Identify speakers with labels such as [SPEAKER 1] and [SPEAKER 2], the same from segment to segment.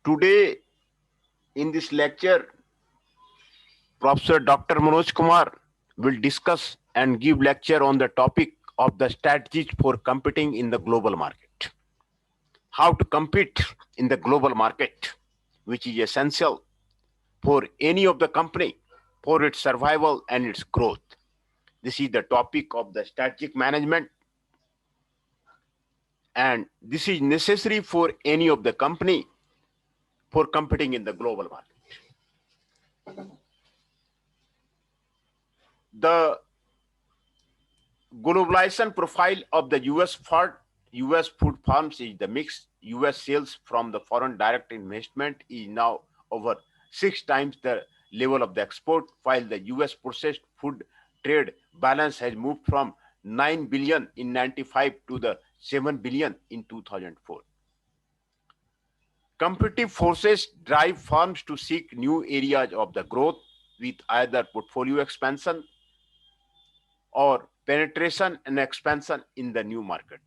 [SPEAKER 1] Today, in this lecture, Professor Dr. Manoj Kumar will discuss and give lecture on the topic of the strategies for competing in the global market. How to compete in the global market, which is essential for any of the company for its survival and its growth. This is the topic of the strategic management, and this is necessary for any of the company for competing in the global market. The globalization profile of the US food farms is the mix. US sales from the foreign direct investment is now over 6 times the level of the export, while the US processed food trade balance has moved from 9 billion in 95 to the 7 billion in 2004. Competitive forces drive firms to seek new areas of the growth with either portfolio expansion or penetration and expansion in the new market.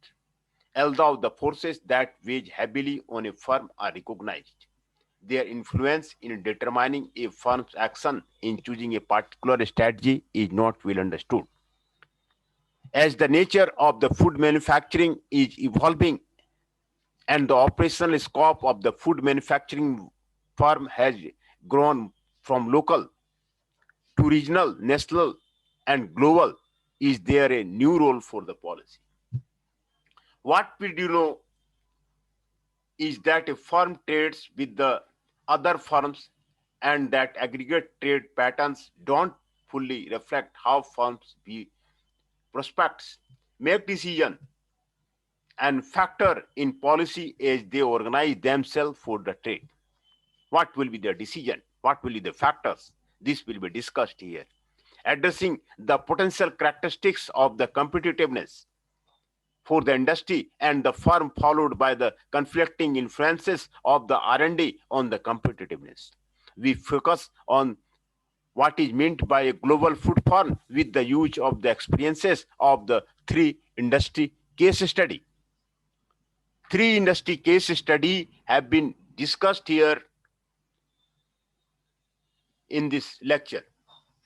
[SPEAKER 1] Although the forces that weigh heavily on a firm are recognized, their influence in determining a firm's action in choosing a particular strategy is not well understood. As the nature of the food manufacturing is evolving and the operational scope of the food manufacturing firm has grown from local to regional, national, and global, is there a new role for the policy? What we do know is that a firm trades with the other firms and that aggregate trade patterns don't fully reflect how firms view prospects, make decisions, and factor in policy as they organize themselves for the trade. What will be the decision? What will be the factors? This will be discussed here. Addressing the potential characteristics of the competitiveness for the industry and the firm, followed by the conflicting influences of the R&D on the competitiveness. We focus on what is meant by a global food firm with the use of the experiences of the three industry case study. Three industry case study have been discussed here in this lecture.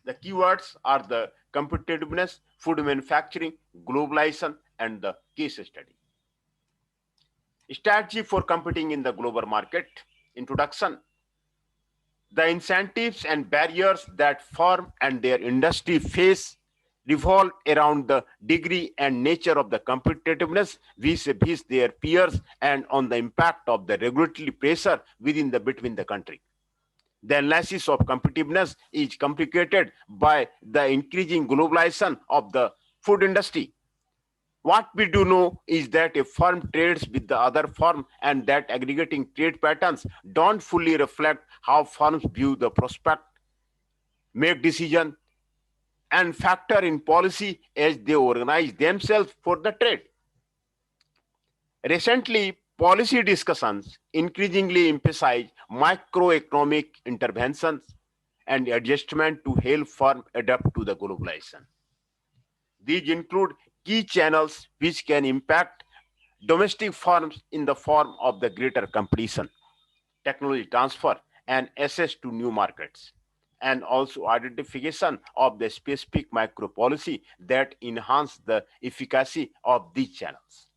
[SPEAKER 1] The keywords are the competitiveness, food manufacturing, globalization, and the case study. Strategy for competing in the global market. Introduction. The incentives and barriers that firm and their industry face revolve around the degree and nature of the competitiveness vis-a-vis their peers and on the impact of the regulatory pressure between the country. The analysis of competitiveness is complicated by the increasing globalization of the food industry. What we do know is that a firm trades with the other firm and that aggregating trade patterns don't fully reflect how firms view the prospect, make decisions, and factor in policy as they organize themselves for the trade. Recently, policy discussions increasingly emphasize macroeconomic interventions and adjustment to help firms adapt to the globalization. These include key channels which can impact domestic firms in the form of the greater competition, technology transfer, and access to new markets, and also identification of the specific macro policy that enhance the efficacy of these channels.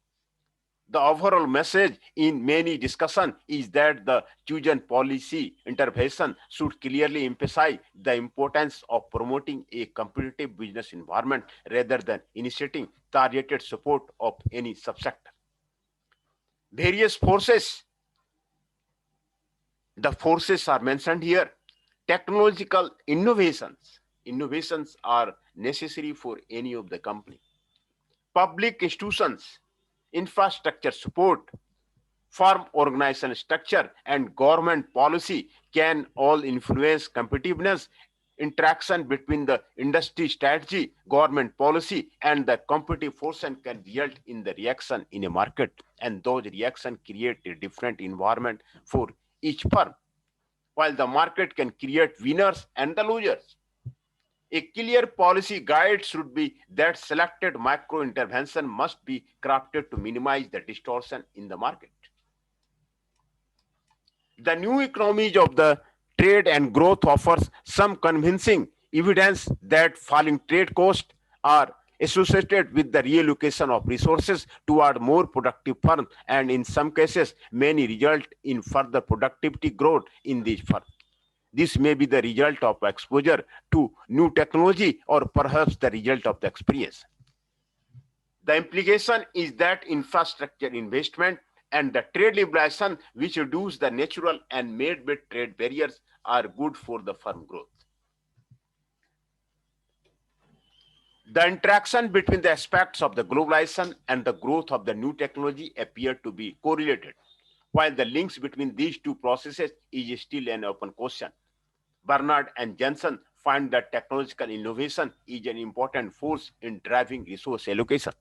[SPEAKER 1] The overall message in many discussions is that the chosen policy intervention should clearly emphasize the importance of promoting a competitive business environment rather than initiating targeted support of any subsector. Various forces. The forces are mentioned here. Technological innovations. Innovations are necessary for any of the company. Public institutions, infrastructure support, firm organization structure, and government policy can all influence competitiveness. Interaction between the industry strategy, government policy, and the competitive force can result in the reaction in a market, and those reactions create a different environment for each firm, while the market can create winners and the losers. A clear policy guide should be that selected macro intervention must be crafted to minimize the distortion in the market. The new economies of the trade and growth offers some convincing evidence that falling trade costs are associated with the reallocation of resources toward more productive firms, and in some cases many result in further productivity growth in these firms. This may be the result of exposure to new technology or perhaps the result of the experience. The implication is that infrastructure investment and the trade liberalization, which reduce the natural and made-made trade barriers, are good for the firm growth. The interaction between the aspects of the globalization and the growth of the new technology appear to be correlated, while the links between these two processes is still an open question. Bernard and Jensen find that technological innovation is an important force in driving resource allocation,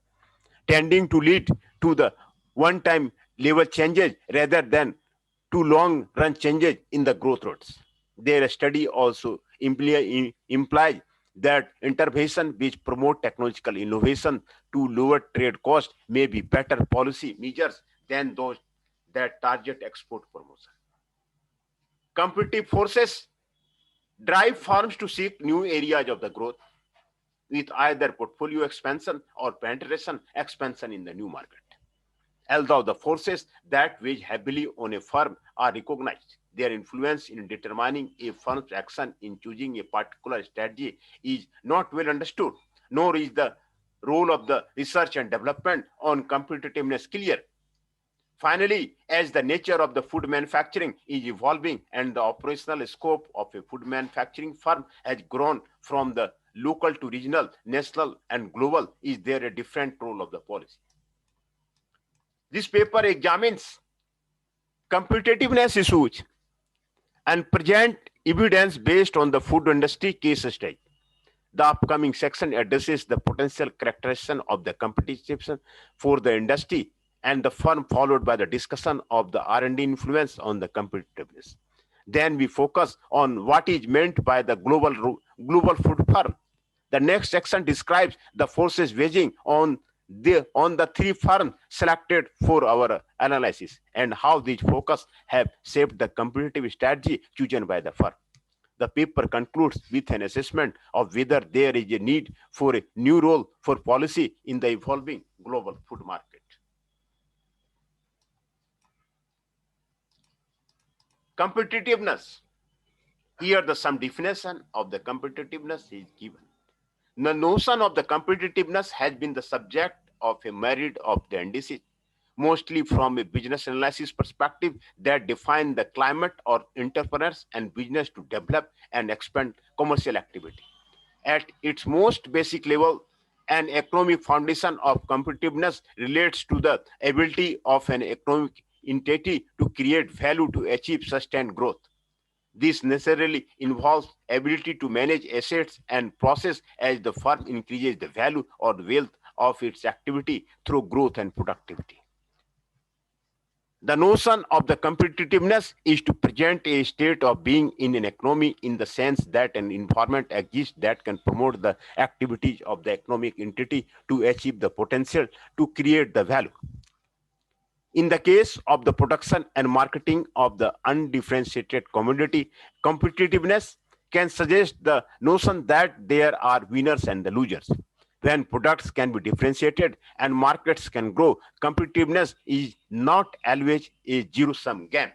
[SPEAKER 1] tending to lead to the one-time level changes rather than to long-run changes in the growth rates. Their study also implies that intervention which promote technological innovation to lower trade costs may be better policy measures than those that target export promotion. Competitive forces drive firms to seek new areas of the growth with either portfolio expansion or penetration expansion in the new market. Although the forces that weigh heavily on a firm are recognized, their influence in determining a firm's action in choosing a particular strategy is not well understood, nor is the role of the research and development on competitiveness clear. Finally, as the nature of the food manufacturing is evolving and the operational scope of a food manufacturing firm has grown from the local to regional, national, and global, is there a different role of the policy? This paper examines competitiveness issues and present evidence based on the food industry case study. The upcoming section addresses the potential characterization of the competition for the industry and the firm, followed by the discussion of the R&D influence on the competitiveness. Then we focus on what is meant by the global food firm. The next section describes the forces waging on the three firms selected for our analysis and how these focus have shaped the competitive strategy chosen by the firm. The paper concludes with an assessment of whether there is a need for a new role for policy in the evolving global food market. Competitiveness. Here the some definition of the competitiveness is given. The notion of the competitiveness has been the subject of a myriad of the indices, mostly from a business analysis perspective that define the climate or entrepreneurs and business to develop and expand commercial activity. At its most basic level, an economic foundation of competitiveness relates to the ability of an economic entity to create value to achieve sustained growth. This necessarily involves ability to manage assets and process as the firm increases the value or wealth of its activity through growth and productivity. The notion of the competitiveness is to present a state of being in an economy in the sense that an environment exists that can promote the activities of the economic entity to achieve the potential to create the value. In the case of the production and marketing of the undifferentiated commodity, competitiveness can suggest the notion that there are winners and the losers. When products can be differentiated and markets can grow, competitiveness is not always a zero-sum game.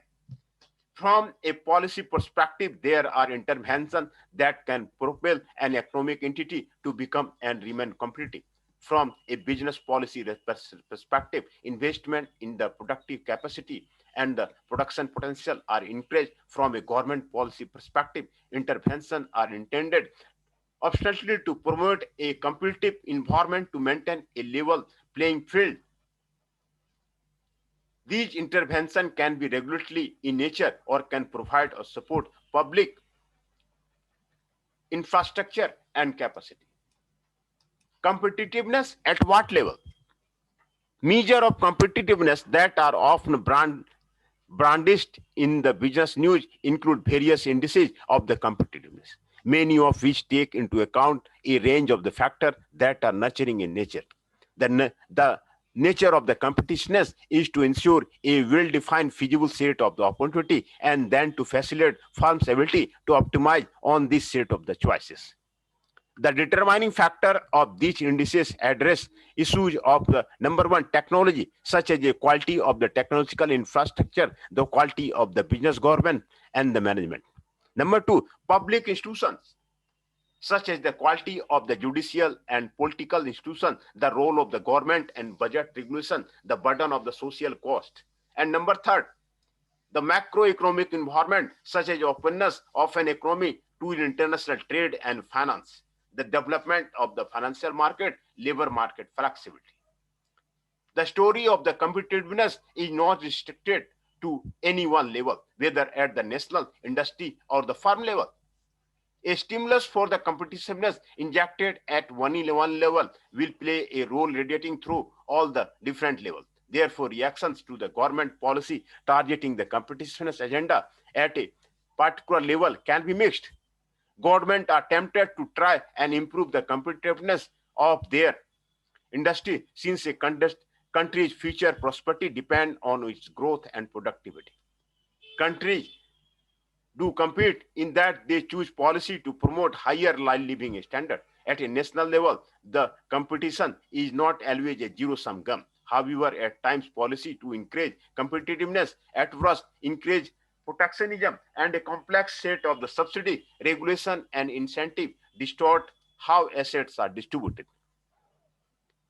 [SPEAKER 1] From a policy perspective, there are interventions that can propel an economic entity to become and remain competitive. From a business policy perspective, investment in the productive capacity and the production potential are encouraged. From a government policy perspective, interventions are intended ostensibly to promote a competitive environment to maintain a level playing field. These interventions can be regulatory in nature or can provide or support public infrastructure and capacity. Competitiveness at what level? Measures of competitiveness that are often brandished in the business news include various indices of the competitiveness, many of which take into account a range of the factors that are nurturing in nature. The nature of the competitiveness is to ensure a well-defined feasible set of the opportunity and then to facilitate firms' ability to optimize on this set of the choices. The determining factor of these indices address issues of the number one, technology, such as the quality of the technological infrastructure, the quality of the business government and the management. Number two, public institutions, such as the quality of the judicial and political institution, the role of the government and budget regulation, the burden of the social cost. And number third, the macroeconomic environment, such as openness of an economy to international trade and finance, the development of the financial market, labor market flexibility. The story of the competitiveness is not restricted to any one level, whether at the national, industry, or the firm level. A stimulus for the competitiveness injected at one level will play a role radiating through all the different levels. Therefore, reactions to the government policy targeting the competitiveness agenda at a particular level can be mixed. Government are tempted to try and improve the competitiveness of their industry since a country's future prosperity depend on its growth and productivity. Countries do compete in that they choose policy to promote higher living standard. At a national level, the competition is not always a zero-sum game. However, at times policy to encourage competitiveness at first encourage protectionism and a complex set of the subsidy, regulation and incentive distort how assets are distributed.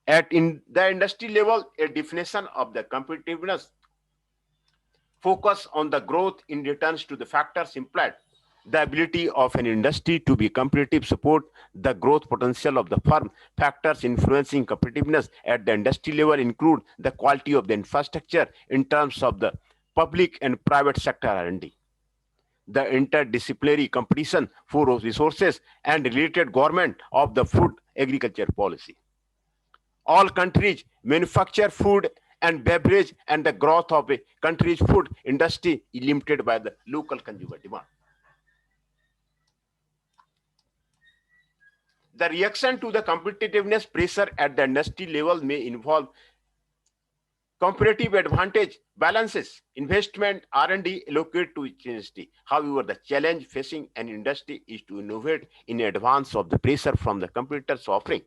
[SPEAKER 1] At in the industry level, a definition of the competitiveness focus on the growth in returns to the factors implied. The ability of an industry to be competitive support the growth potential of the firm. Factors influencing competitiveness at the industry level include the quality of the infrastructure in terms of the public and private sector R&D, the interdisciplinary competition for resources and related government of the food agriculture policy. All countries manufacture food and beverage, and the growth of a country's food industry is limited by the local consumer demand. The reaction to the competitiveness pressure at the industry level may involve comparative advantage balances, investment, R&D allocated to each industry. However, the challenge facing an industry is to innovate in advance of the pressure from the competitors offering.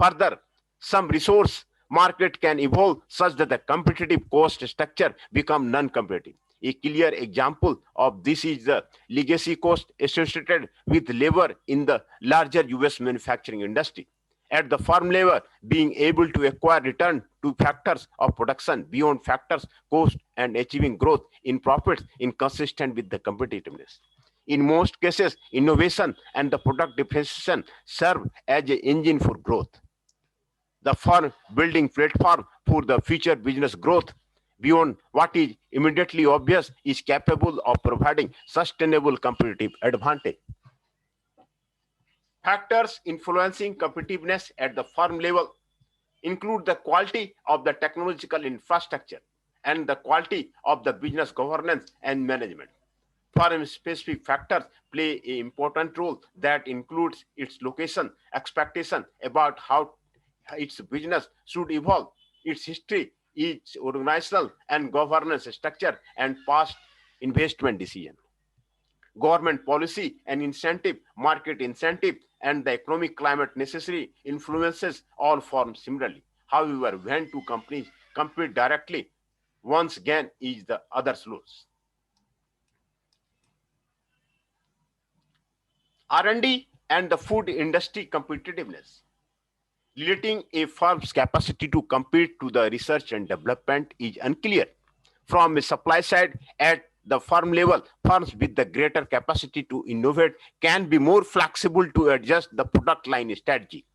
[SPEAKER 1] Further, some resource market can evolve such that the competitive cost structure become non-competitive. A clear example of this is the legacy cost associated with labor in the larger US manufacturing industry. At the firm level, being able to acquire return to factors of production beyond factors cost and achieving growth in profits inconsistent with the competitiveness. In most cases, innovation and the product differentiation serve as an engine for growth. The firm building platform for the future business growth beyond what is immediately obvious is capable of providing sustainable competitive advantage. Factors influencing competitiveness at the firm level include the quality of the technological infrastructure and the quality of the business governance and management. Firm-specific factors play an important role that includes its location, expectation about how its business should evolve, its history, its organizational and governance structure, and past investment decision. Government policy and incentive, market incentive, and the economic climate necessary influences all forms similarly. However, when two companies compete directly, one's gain is the other's loss. R&D and the food industry competitiveness. Relating a firm's capacity to compete to the research and development is unclear. From a supply side, at the firm level, firms with the greater capacity to innovate can be more flexible to adjust the product line strategy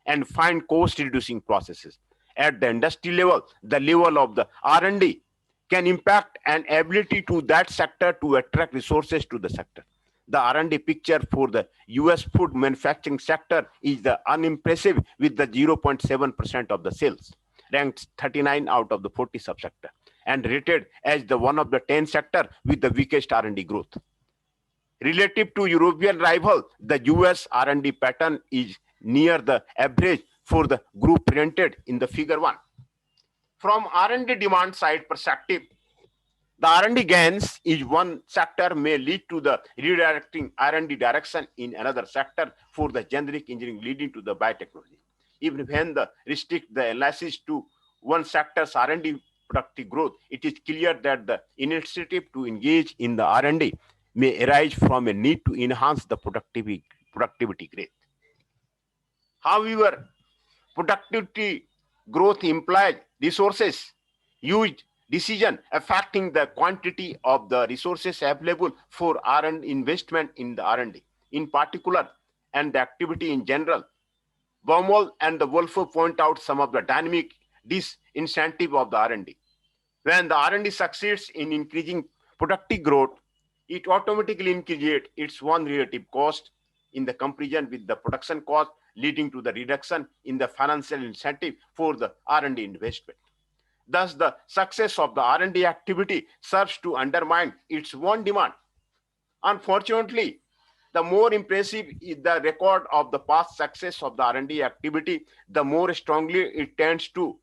[SPEAKER 1] and find cost-reducing processes. At the industry level, the level of the R&D can impact an ability to that sector to attract resources to the sector. The R&D picture for the US food manufacturing sector is the unimpressive with the 0.7% of the sales, ranked 39 out of the 40 subsector, and rated as the one of the 10 sector with the weakest R&D growth. Relative to European rival, the US R&D pattern is near the average for the group presented in the figure 1. From R&D demand side perspective, the R&D gains is one sector may lead to the redirecting R&D direction in another sector for the generic engineering leading to the biotechnology. Even when the restrict the analysis to one sector's R&D productive growth, it is clear that the initiative to engage in the R&D may arise from a need to enhance the productivity growth. However, productivity growth implies resources used decision affecting the quantity of the resources available for R&D investment in the R&D in particular and the activity in general. Baumol and the Wolf point out some of the dynamic disincentive of the R&D. When the R&D succeeds in increasing productive growth, it automatically increases its one relative cost in the comparison with the production cost, leading to the reduction in the financial incentive for the R&D investment. Thus, the success of the R&D activity serves to undermine its own demand. Unfortunately, the more impressive is the record of the past success of the R&D activity, the more strongly it tends to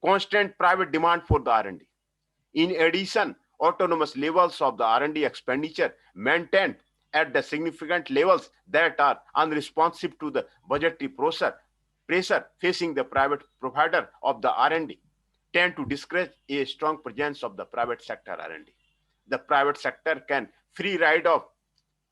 [SPEAKER 1] constant private demand for the R&D. In addition, autonomous levels of the R&D expenditure maintained at the significant levels that are unresponsive to the budgetary pressure facing the private provider of the R&D tend to discourage a strong presence of the private sector R&D. The private sector can free ride of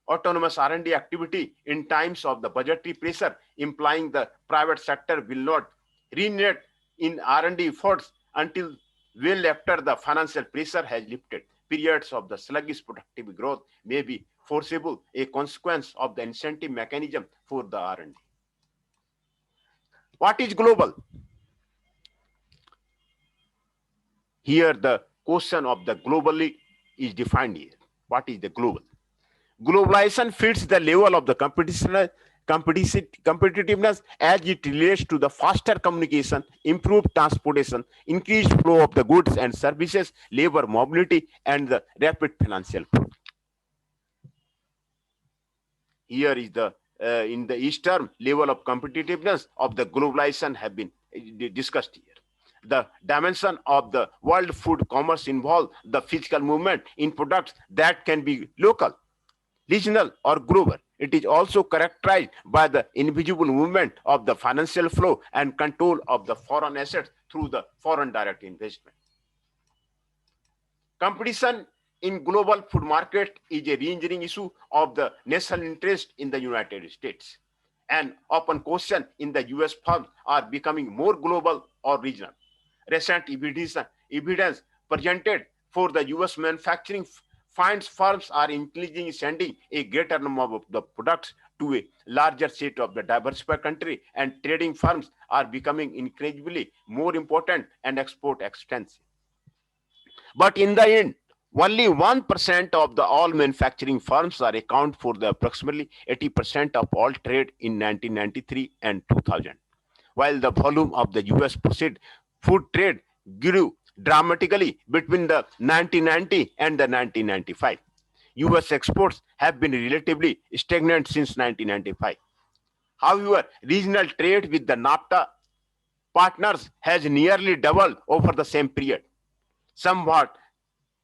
[SPEAKER 1] autonomous R&D activity in times of the budgetary pressure, implying the private sector will not renege in R&D efforts until well after the financial pressure has lifted. Periods of the sluggish productive growth may be foreseeable, a consequence of the incentive mechanism for the R&D. What is global? Here the question of the globally is defined here. What is the global? Globalization fits the level of the competitiveness as it relates to the faster communication, improved transportation, increased flow of the goods and services, labor mobility, and the rapid financial growth. Here is the in the Eastern level of competitiveness of the globalization have been discussed here. The dimension of the world food commerce involve the physical movement in products that can be local, regional, or global. It is also characterized by the invisible movement of the financial flow and control of the foreign assets through the foreign direct investment. Competition in global food market is a re-engineering issue of the national interest in the United States. An open question in the US firms are becoming more global or regional. Recent evidence presented for the US manufacturing finds firms are increasingly sending a greater number of the products to a larger set of the diversified country, and trading firms are becoming increasingly more important and export extensive. But in the end, only 1% of the all manufacturing firms are account for the approximately 80% of all trade in 1993 and 2000. While the volume of the US processed food trade grew dramatically between the 1990 and the 1995. US exports have been relatively stagnant since 1995. However, regional trade with the NAFTA partners has nearly doubled over the same period, somewhat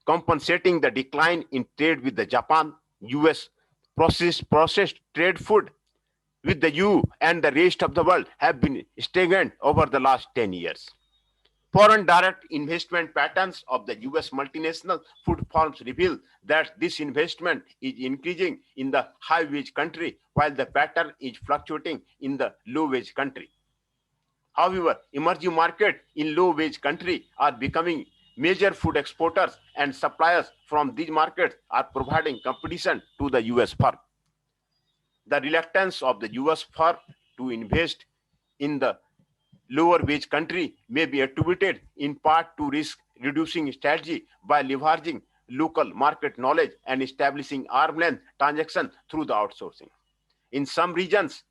[SPEAKER 1] compensating the decline in trade with the Japan. US processed trade food with the EU and the rest of the world have been stagnant over the last 10 years. Foreign direct investment patterns of the US multinational food firms reveal that this investment is increasing in the high-wage country while the pattern is fluctuating in the low-wage country. However, emerging markets in low-wage country are becoming major food exporters, and suppliers from these markets are providing competition to the US firm. The reluctance of the US firm to invest in the lower wage country may be attributed in part to risk reducing strategy by leveraging local market knowledge and establishing arm's length transaction through the outsourcing. In some regions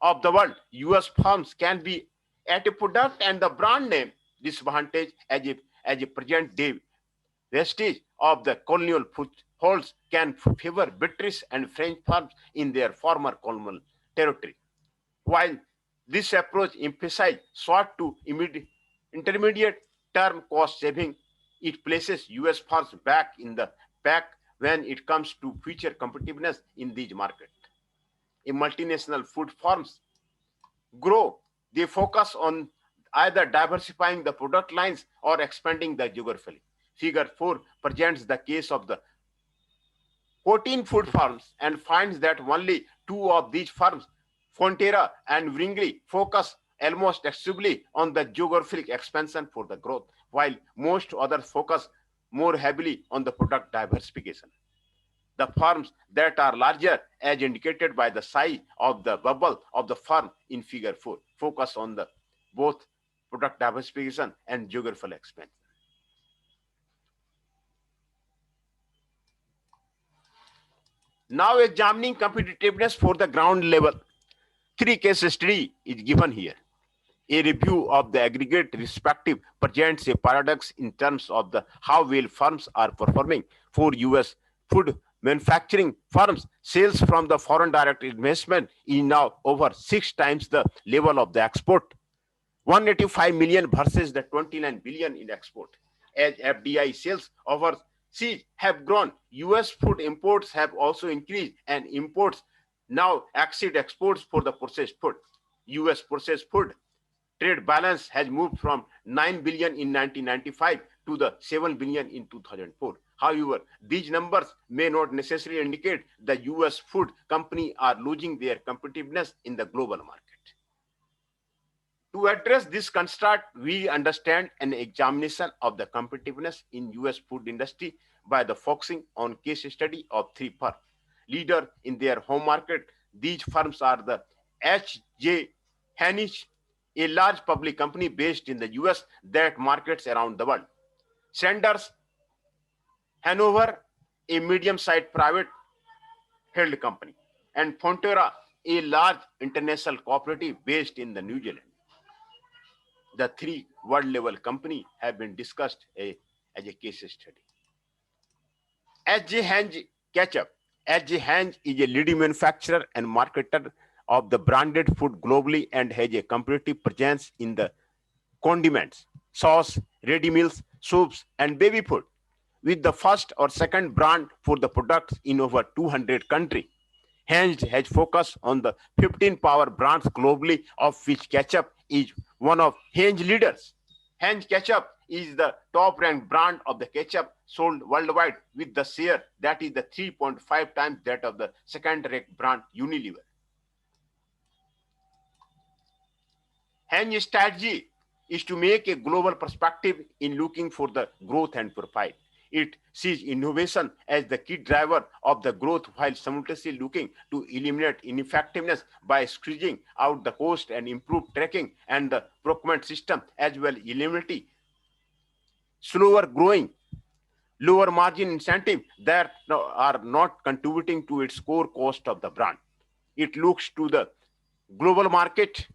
[SPEAKER 1] of the world, US firms can be at a product and the brand name disadvantage as a present day vestige of the colonial footholds can favor British and French firms in their former colonial territory. While this approach emphasizes short to intermediate term cost saving, it places US firms back in the pack when it comes to future competitiveness in these markets. A multinational food firms grow, they focus on either diversifying the product lines or expanding the geography. Figure 4 presents the case of the 14 food firms and finds that only two of these firms, Fonterra and Wrigley, focus almost exclusively on the geographic expansion for the growth, while most others focus more heavily on the product diversification. The firms that are larger, as indicated by the size of the bubble of the firm in figure 4, focus on the both product diversification and geographical expansion. Now examining competitiveness for the ground level. 3 case study is given here. A review of the aggregate respective presents a paradox in terms of the how well firms are performing. For US food manufacturing firms, sales from the foreign direct investment is now over 6 times the level of the export, 185 million versus the 29 billion in export. As FDI sales overseas have grown, US food imports have also increased, and imports now exceed exports for the processed food. US processed food trade balance has moved from 9 billion in 1995 to the 7 billion in 2004. However, these numbers may not necessarily indicate the US food company are losing their competitiveness in the global market. To address this construct, we understand an examination of the competitiveness in US food industry by the focusing on case study of 3 firms. Leader in their home market, these firms are the H.J. Heinz, a large public company based in the US that markets around the world. Sanders Hanover, a medium-sized private held company, and Fonterra, a large international cooperative based in the New Zealand. The 3 world-level companies have been discussed as a case study. H.J. Heinz Ketchup. H.J. Heinz is a leading manufacturer and marketer of the branded food globally and has a competitive presence in the condiments, sauce, ready meals, soups, and baby food, with the first or second brand for the products in over 200 countries. Heinz has focused on the 15 power brands globally, of which ketchup is one of Heinz leaders. Heinz ketchup is the top-ranked brand of the ketchup sold worldwide, with the share that is the 3.5 times that of the second-ranked brand Unilever. Heinz's strategy is to make a global perspective in looking for the growth and profit. It sees innovation as the key driver of the growth while simultaneously looking to eliminate ineffectiveness by squeezing out the cost and improve tracking and the procurement system, as well as eliminating slower growing, lower margin incentives that are not contributing to its core cost of the brand. It looks to the global market.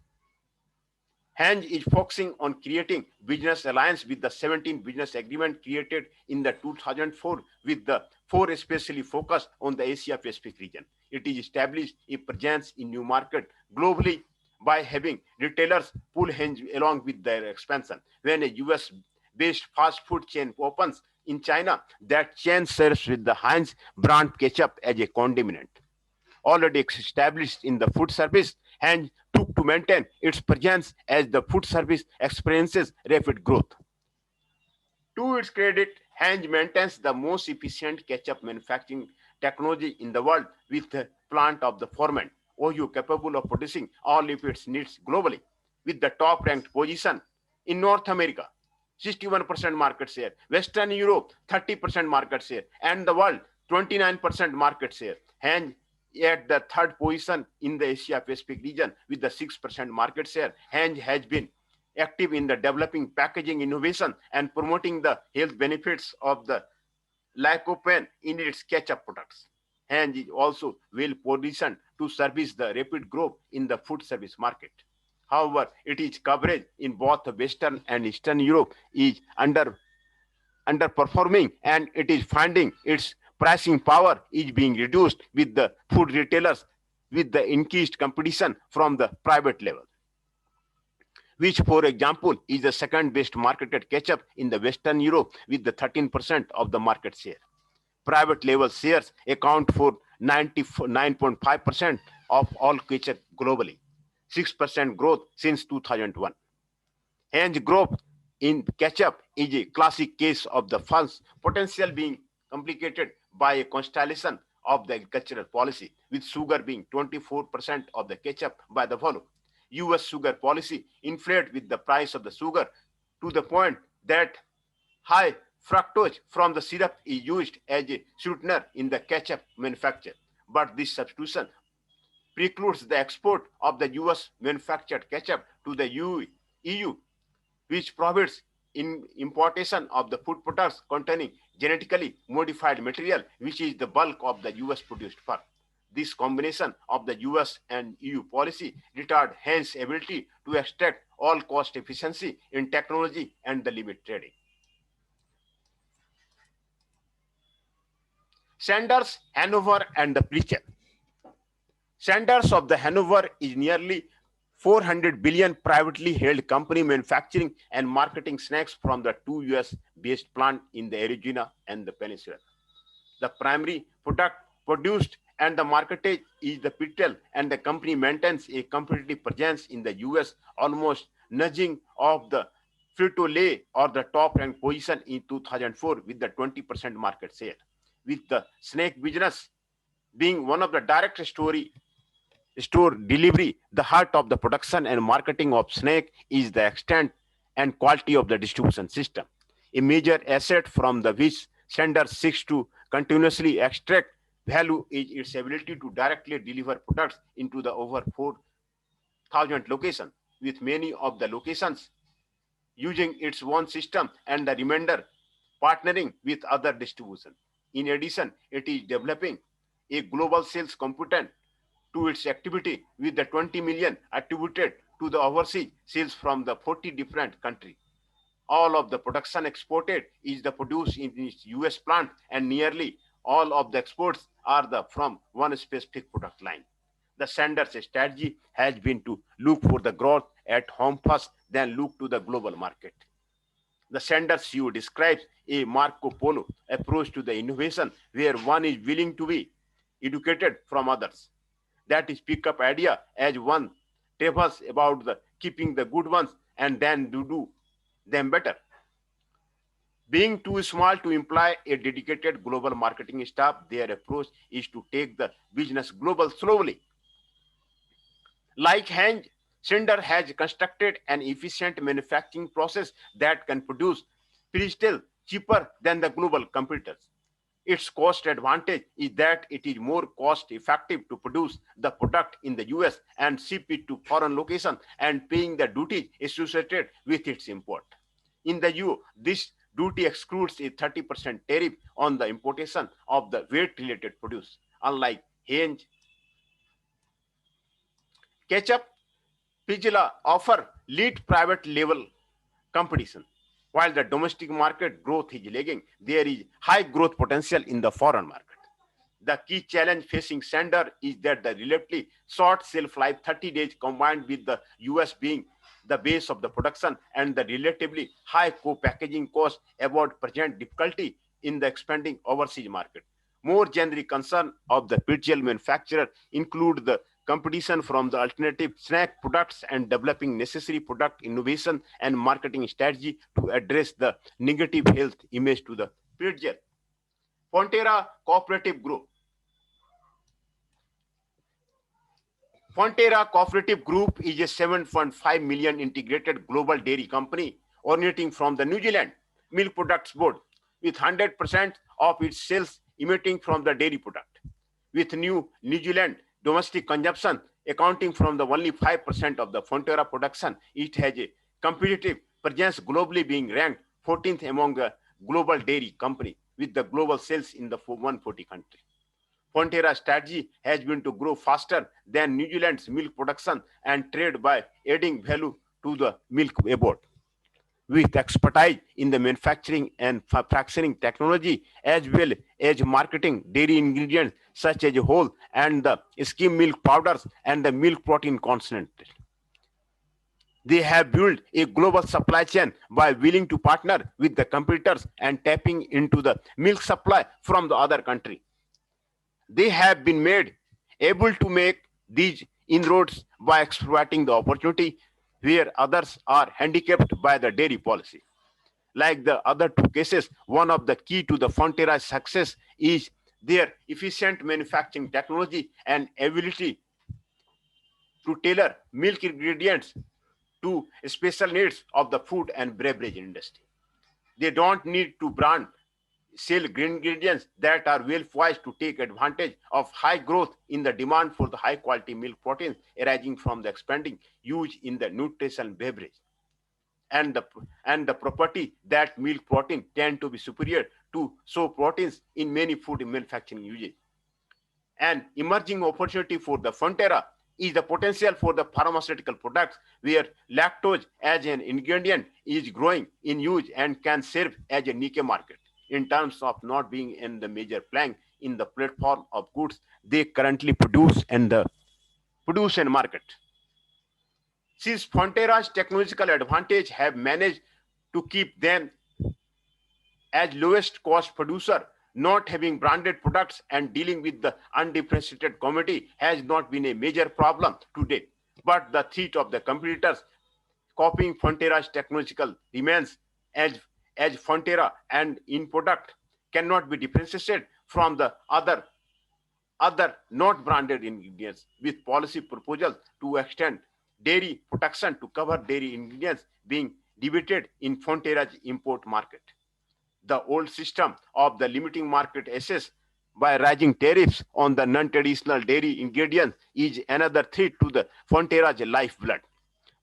[SPEAKER 1] Heinz is focusing on creating business alliance with the 17 business agreement created in the 2004, with the 4 especially focused on the Asia Pacific region. It is established a presence in new market globally by having retailers pull Heinz along with their expansion. When a US-based fast food chain opens in China, that chain serves with the Heinz brand ketchup as a condiment. Already established in the food service, Heinz took to maintain its presence as the food service experiences rapid growth. To its credit, Heinz maintains the most efficient ketchup manufacturing technology in the world, with a plant of the format Ohio capable of producing all of its needs globally, with the top-ranked position in North America, 61% market share, Western Europe, 30% market share, and the world, 29% market share. Heinz at the 3rd position in the Asia Pacific region with the 6% market share. Heinz has been active in the developing packaging innovation and promoting the health benefits of the lycopene in its ketchup products. Heinz is also well positioned to service the rapid growth in the food service market. However, its coverage in both Western and Eastern Europe is underperforming, and it is finding its pricing power is being reduced with the food retailers with the increased competition from the private level. which, for example, is the second best marketed ketchup in the Western Europe with the 13% of the market share. Private label shares account for 99.5% of all ketchup globally, 6% growth since 2001. Heinz growth in ketchup is a classic case of the funds potential being complicated by a constellation of the agricultural policy, with sugar being 24% of the ketchup by the volume. US sugar policy inflated with the price of the sugar to the point that high fructose from the syrup is used as a sweetener in the ketchup manufacture. But this substitution precludes the export of the US manufactured ketchup to the EU, which prohibits in importation of the food products containing genetically modified material, which is the bulk of the US produced fur. This combination of the US and EU policy retard Heinz's ability to extract all cost efficiency in technology and the limit trading. Sanders, Hanover, and the Preacher. Sanders of the Hanover is nearly 400 billion privately held company manufacturing and marketing snacks from the two US-based plants in the Arizona and the Peninsula. The primary product produced and the marketed is the Pittel, and the company maintains a competitive presence in the US, almost nudging off the Frito-Lay or the top-ranked position in 2004 with the 20% market share. With the snack business being one of the direct store delivery, the heart of the production and marketing of snack is the extent and quality of the distribution system. A major asset from the which Sanders seeks to continuously extract value is its ability to directly deliver products into the over 4,000 locations, with many of the locations using its own system and the remainder partnering with other distribution. In addition, it is developing a global sales component to its activity, with the 20 million attributed to the overseas sales from the 40 different countries. All of the production exported is the produced in its US plant, and nearly all of the exports are from one specific product line. The Sanders strategy has been to look for the growth at home first, then look to the global market. The Sanders CEO describes a Marco Polo approach to the innovation, where one is willing to be educated from others. That is, pick up idea as one tells about the keeping the good ones and then do them better. Being too small to employ a dedicated global marketing staff, their approach is to take the business global slowly. Like Heinz, Sanders has constructed an efficient manufacturing process that can produce Pittel cheaper than the global competitors. Its cost advantage is that it is more cost effective to produce the product in the US and ship it to foreign locations and paying the duties associated with its import. In the EU, this duty excludes a 30% tariff on the importation of the weight-related produce. Unlike Heinz ketchup, Pittel offer lead private label competition. While the domestic market growth is lagging, there is high growth potential in the foreign market. The key challenge facing Sanders is that the relatively short shelf life, 30 days, combined with the US being the base of the production and the relatively high co-packaging cost, avoid present difficulty in the expanding overseas market. More generic concern of the Pittel manufacturer include the competition from the alternative snack products and developing necessary product innovation and marketing strategy to address the negative health image to the Pittel. Fonterra Cooperative Group. Fonterra Cooperative Group is a 7.5 million integrated global dairy company originating from the New Zealand Milk Products Board, with 100% of its sales emitting from the dairy product. With New Zealand domestic consumption accounting from the only 5% of the Fonterra production, it has a competitive presence globally, being ranked 14th among the global dairy company with the global sales in the 140 countries. Fonterra's strategy has been to grow faster than New Zealand's milk production and trade by adding value to the milk export. With expertise in the manufacturing and fractioning technology, as well as marketing dairy ingredients such as whole and the skim milk powders and the milk protein concentrate. They have built a global supply chain by willing to partner with the competitors and tapping into the milk supply from the other country. They have been made able to make these inroads by exploiting the opportunity where others are handicapped by the dairy policy. Like the other two cases, one of the key to the Fonterra's success is their efficient manufacturing technology and ability to tailor milk ingredients to special needs of the food and beverage industry. They don't need to brand sell green ingredients that are well poised to take advantage of high growth in the demand for the high quality milk proteins arising from the expanding use in the nutrition beverage and the property that milk protein tend to be superior to soy proteins in many food manufacturing uses. An emerging opportunity for the Fonterra is the potential for the pharmaceutical products where lactose as an ingredient is growing in use and can serve as a niche market in terms of not being in the major plank in the platform of goods they currently produce and market. Since Fonterra's technological advantage have managed to keep them as lowest cost producer, not having branded products and dealing with the undifferentiated commodity has not been a major problem today. But the threat of the competitors copying Fonterra's technological remains as, as Fonterra and in product cannot be differentiated from the other not branded ingredients with policy proposals to extend dairy protection to cover dairy ingredients being debated in Fonterra's import market. The old system of the limiting market access by rising tariffs on the non-traditional dairy ingredients is another threat to the Fonterra's lifeblood.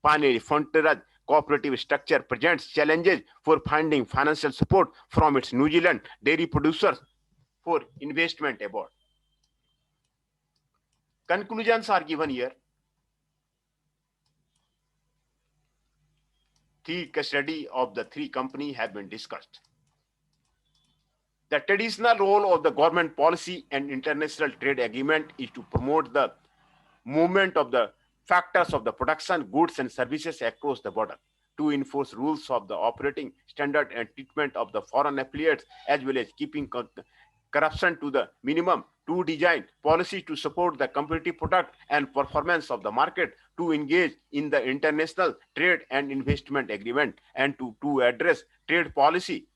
[SPEAKER 1] Finally, Fonterra's cooperative structure presents challenges for finding financial support from its New Zealand dairy producers for investment abroad. Conclusions are given here. Three case study of the three companies have been discussed. The traditional role of the government policy and international trade agreement is to promote the movement of the factors of the production, goods and services across the border, to enforce rules of the operating standard and treatment of the foreign affiliates, as well as keeping corruption to the minimum, to design policy to support the competitive product and performance of the market, to engage in the international trade and investment agreement, and to address trade policy.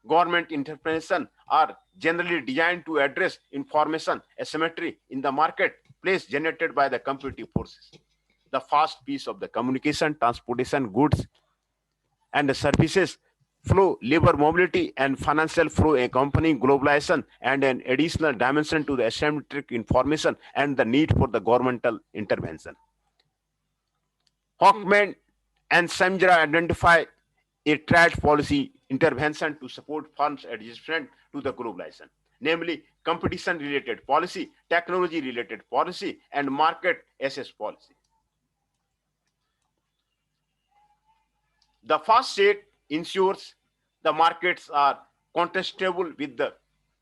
[SPEAKER 1] Government intervention are generally designed to address information asymmetry in the marketplace generated by the competitive forces. The fast pace of the communication, transportation, goods, and the services flow, labor mobility, and financial flow accompanying globalization, and an additional dimension to the asymmetric information and the need for the governmental intervention. Hockman and Samjra identify a trade policy intervention to support firms' adjustment to the globalization, namely competition-related policy, technology-related policy, and market access policy. The first set ensures the markets are contestable with the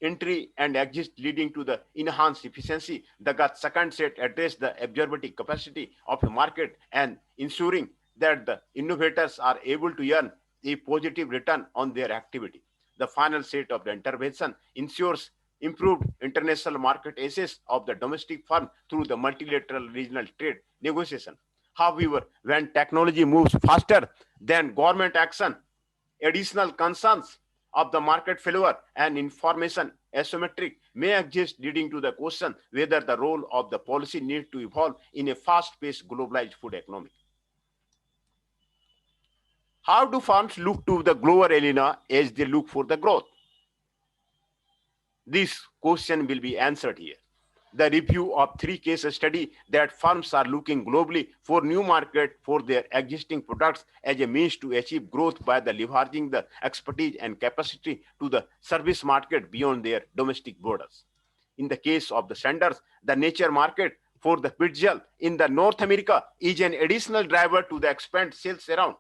[SPEAKER 1] entry and exit leading to the enhanced efficiency. The second set addresses the absorptive capacity of a market and ensuring that the innovators are able to earn a positive return on their activity. The final set of the intervention ensures improved international market access of the domestic firm through the multilateral regional trade negotiation. However, when technology moves faster than government action, additional concerns of the market failure and information asymmetric may exist, leading to the question whether the role of the policy needs to evolve in a fast-paced globalized food economy. How do firms look to the global arena as they look for the growth? This question will be answered here. The review of three case study that firms are looking globally for new market for their existing products as a means to achieve growth by the leveraging the expertise and capacity to the service market beyond their domestic borders. In the case of the Sanders, the nature market for the pitzel in the North America is an additional driver to the expand sales around.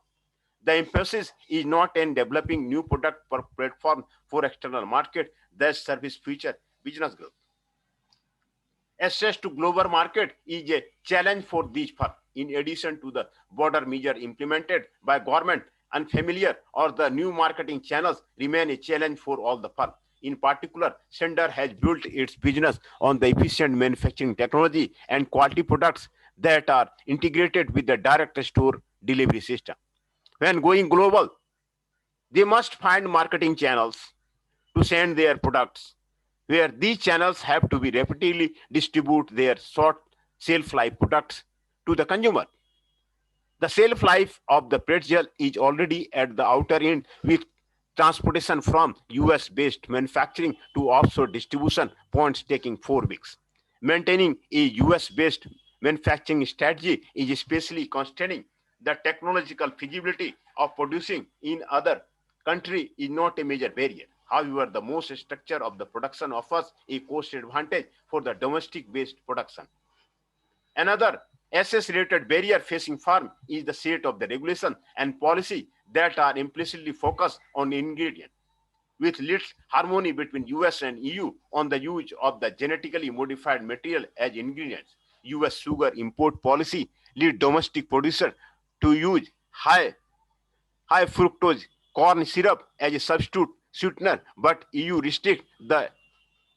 [SPEAKER 1] The emphasis is not in developing new product per platform for external market, that service future business growth. Access to global market is a challenge for these firms. in addition to the border measure implemented by government, unfamiliar or the new marketing channels remain a challenge for all the firms. In particular, Sender has built its business on the efficient manufacturing technology and quality products that are integrated with the direct store delivery system. When going global, they must find marketing channels to send their products, where these channels have to be rapidly distribute their short shelf life products to the consumer. The shelf life of the pretzel is already at the outer end, with transportation from US based manufacturing to offshore distribution points taking 4 weeks. Maintaining a US based manufacturing strategy is especially constraining. The technological feasibility of producing in other country is not a major barrier. However, the most structure of the production offers a cost advantage for the domestic based production. Another SS-related barrier facing farm is the set of the regulation and policy that are implicitly focused on ingredient, with little harmony between US and EU on the use of the genetically modified material as ingredients. US sugar import policy lead domestic producers to use high fructose corn syrup as a substitute sweetener, but EU restrict the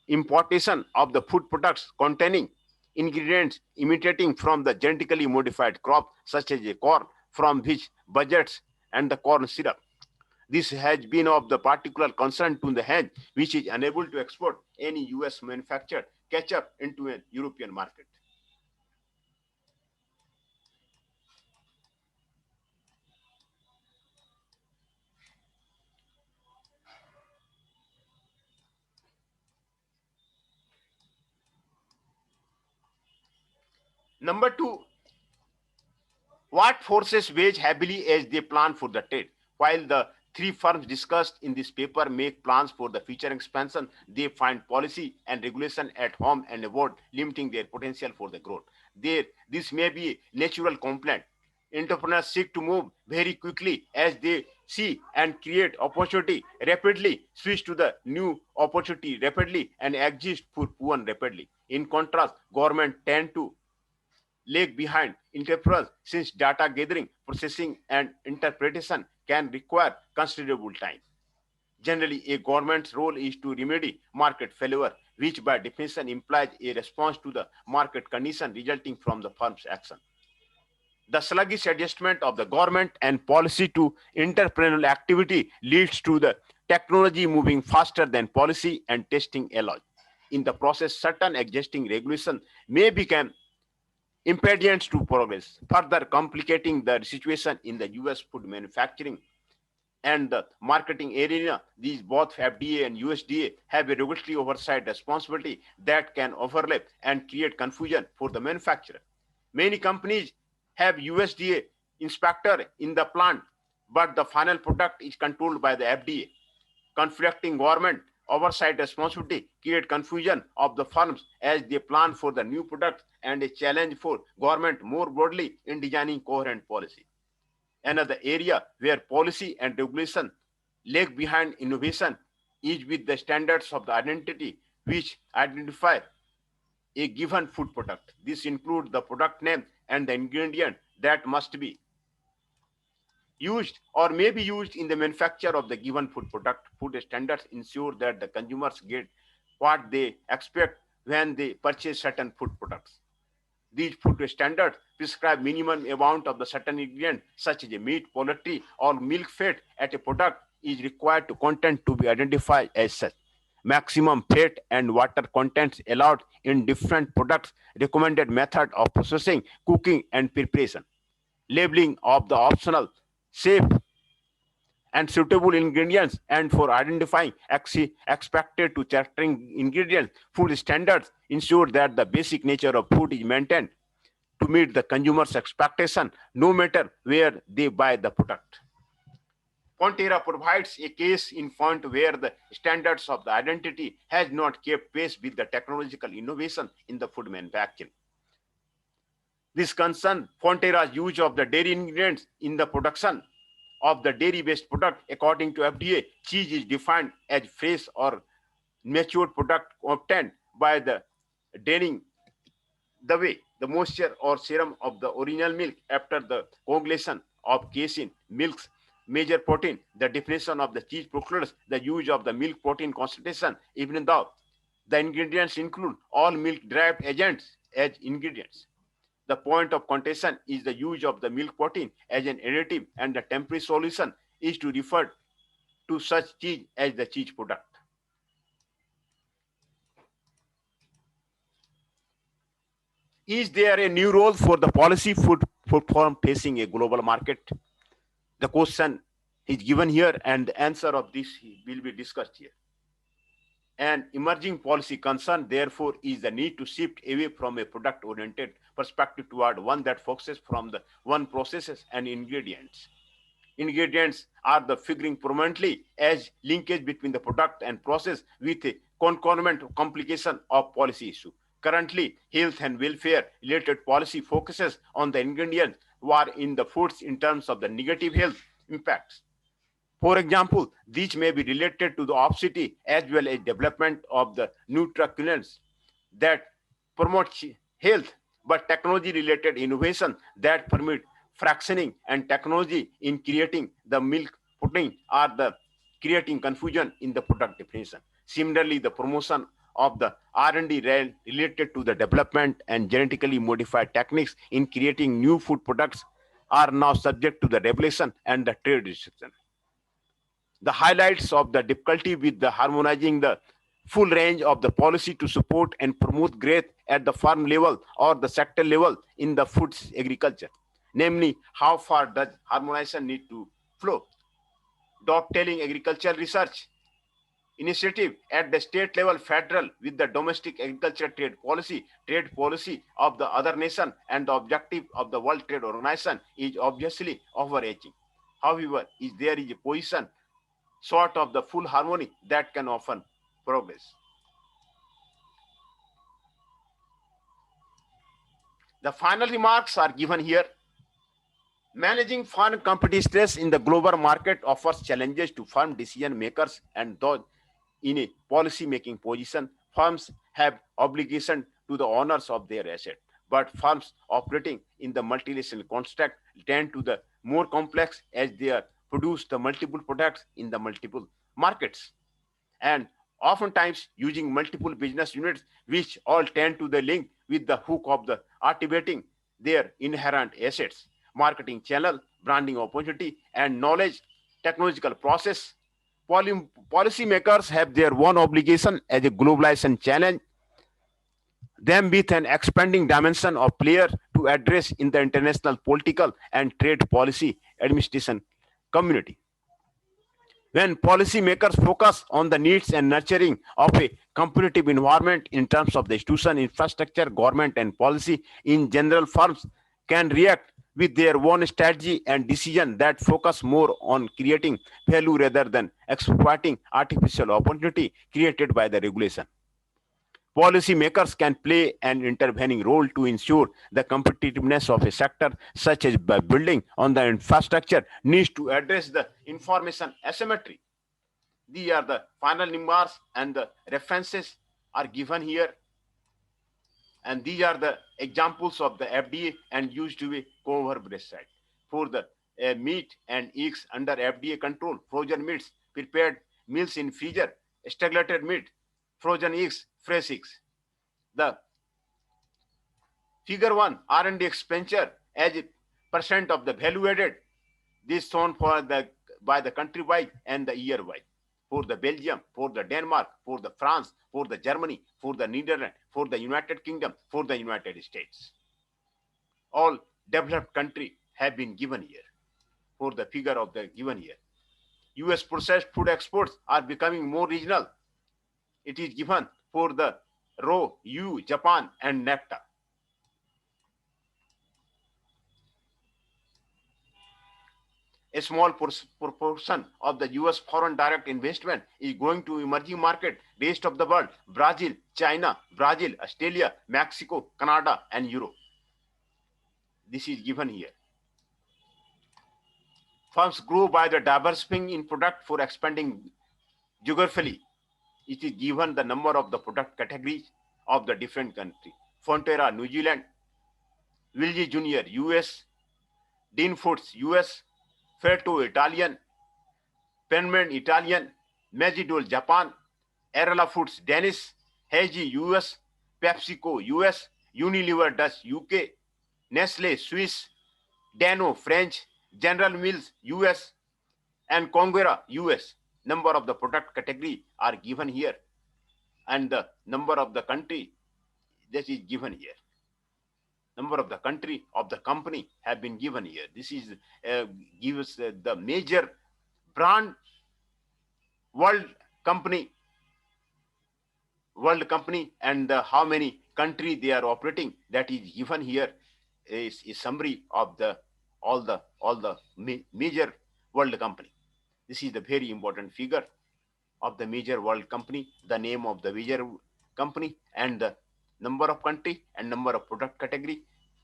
[SPEAKER 1] importation of the food products containing ingredients imitating from the genetically modified crop, such as a corn, from which budgets and the corn syrup. This has been of the particular concern to the Heinz, which is unable to export any US manufactured ketchup into a European market. Number two, what forces wage heavily as they plan for the trade. While the three firms discussed in this paper make plans for the future expansion, they find policy and regulation at home and abroad limiting their potential for the growth. This may be a natural complaint. Entrepreneurs seek to move very quickly as they see and create opportunity rapidly, switch to the new opportunity rapidly, and exist for one rapidly. In contrast, government tend to lag behind entrepreneurs since data gathering, processing, and interpretation can require considerable time. Generally, a government's role is to remedy market failure, which by definition implies a response to the market condition resulting from the firm's action. The sluggish adjustment of the government and policy to entrepreneurial activity leads to the technology moving faster than policy and testing allows. In the process, certain existing regulations may become impediments to progress, further complicating the situation in the US food manufacturing and the marketing arena. These both FDA and USDA have a regulatory oversight responsibility that can overlap and create confusion for the manufacturer. Many companies have USDA inspector in the plant, but the final product is controlled by the FDA. Conflicting government oversight responsibility create confusion of the firms as they plan for the new product and a challenge for government more broadly in designing coherent policy. Another area where policy and regulation lag behind innovation is with the standards of the identity which identify a given food product. This includes the product name and the ingredient that must be used or may be used in the manufacture of the given food product. Food standards ensure that the consumers get what they expect when they purchase certain food products. These food standards prescribe minimum amount of the certain ingredient, such as a meat, poultry, or milk fat at a product is required to content to be identified as such. Maximum fat and water contents allowed in different products, recommended method of processing, cooking, and preparation. Labeling of the optional, safe, and suitable ingredients, and for identifying expected to characteristic ingredients. Food standards ensure that the basic nature of food is maintained to meet the consumer's expectation, no matter where they buy the product. Fonterra provides a case in point where the standards of the identity has not kept pace with the technological innovation in the food manufacturing. This concern Fonterra's use of the dairy ingredients in the production of the dairy-based product. According to FDA, cheese is defined as fresh or matured product obtained by the dairying the way the moisture or serum of the original milk after the coagulation of casein, milk's major protein, the definition of the cheese procures the use of the milk protein concentration, even though the ingredients include all milk-derived agents as ingredients. The point of contention is the use of the milk protein as an additive, and the temporary solution is to refer to such cheese as the cheese product. Is there a new role for the policy food firm facing a global market? The question is given here, and the answer of this will be discussed here. An emerging policy concern, therefore, is the need to shift away from a product-oriented perspective toward one that focuses from the one processes and ingredients. Ingredients are the figuring prominently as linkage between the product and process with a concomitant complication of policy issue. Currently, health and welfare related policy focuses on the ingredients who are in the foods in terms of the negative health impacts. For example, these may be related to the obesity as well as development of the nutraceuticals that promote health, but technology-related innovation that permit fractioning and technology in creating the milk protein are the creating confusion in the product definition. Similarly, the promotion of the R&D related to the development and genetically modified techniques in creating new food products are now subject to the regulation and the trade restriction. The highlights of the difficulty with the harmonizing the full range of the policy to support and promote growth at the farm level or the sector level in the foods agriculture. Namely, how far does harmonization need to flow? Dovetailing agricultural research initiative at the state level, federal, with the domestic agriculture trade policy of the other nation, and the objective of the World Trade Organization is obviously overarching. However, there is a position short of the full harmony that can often progress. The final remarks are given here. Managing foreign competitiveness in the global market offers challenges to firm decision makers and those in a policy making position. Firms have obligation to the owners of their asset, but firms operating in the multinational construct tend to the more complex as they are produce the multiple products in the multiple markets, and oftentimes using multiple business units which all tend to the link with the hook of the activating their inherent assets, marketing channel, branding opportunity, and knowledge technological process. Policymakers have their one obligation as a globalization challenge them with an expanding dimension of player to address in the international political and trade policy administration community. When policymakers focus on the needs and nurturing of a competitive environment in terms of the institution, infrastructure, government, and policy in general, firms can react with their own strategy and decision that focus more on creating value rather than exploiting artificial opportunity created by the regulation. Policymakers can play an intervening role to ensure the competitiveness of a sector, such as by building on the infrastructure needs to address the information asymmetry. These are the final remarks, and the references are given here. And these are the examples of the FDA and used to be cover pesticide for the meat and eggs under FDA control, frozen meats, prepared meals in freezer, stagnated meat, frozen eggs, fresh eggs. The figure 1 R&D expenditure as a percent of the value added, this shown for the by the country wise and the year wise. For the Belgium, for the Denmark, for the France, for the Germany, for the Netherlands, for the United Kingdom, for the United States. All developed countries have been given here for the figure of the given year. US processed food exports are becoming more regional. It is given for the ROW, EU, Japan, and NAFTA. A small proportion of the US foreign direct investment is going to emerging market, rest of the world, Brazil, China, Brazil, Australia, Mexico, Canada, and Europe. This is given here. Firms grow by the diversifying in product for expanding geographically. It is given the number of the product categories of the different country. Fonterra, New Zealand, Wilgi Junior, US, Dean Foods, US, Ferto, Italian, Penman, Italian, Magidol, Japan, Arla Foods, Danish, Heiji, US, PepsiCo, US, Unilever, Dutch, UK, Nestle, Swiss, Dano, French, General Mills, US, and Conguera, US. Number of the product category are given here, and the number of the country that is given here. Number of the country of the company have been given here. This is gives the major brand world company and how many country they are operating. That is given here is a summary of the all the major world company. This is the very important figure of the major world company, the name of the major company, and the number of country and number of product category.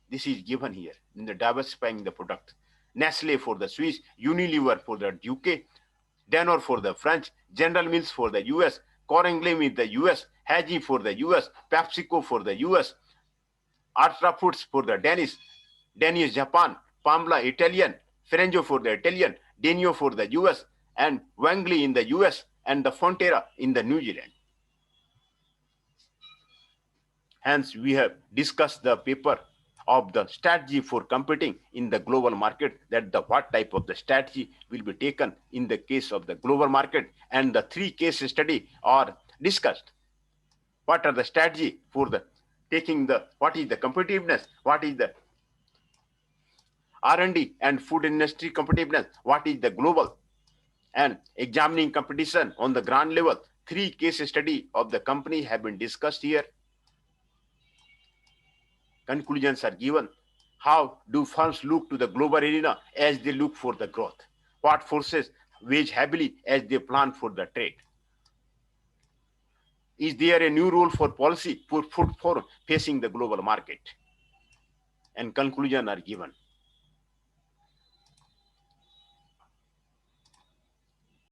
[SPEAKER 1] This is given here in the diversifying the product. Nestle for the Swiss, Unilever for the UK, Danone for the French, General Mills for the US, Coringlim in the US, Heiji for the US, PepsiCo for the US, Artra Foods for the Danish Japan, Pamla Italian, Frenzo for the Italian, Denio for the US, and Wangley in the US, and the Fonterra in the New Zealand. Hence, we have discussed the paper of the strategy for competing in the global market, that the what type of the strategy will be taken in the case of the global market, and the 3 case study are discussed. What are the strategy for the taking the, what is the competitiveness, what is the R&D and food industry competitiveness, what is the global, and examining competition on the ground level. 3 case study of the company have been discussed here. Conclusions are given. How do firms look to the global arena as they look for the growth? What forces wage heavily as they plan for the trade? Is there a new role for policy for facing the global market? And conclusions are given.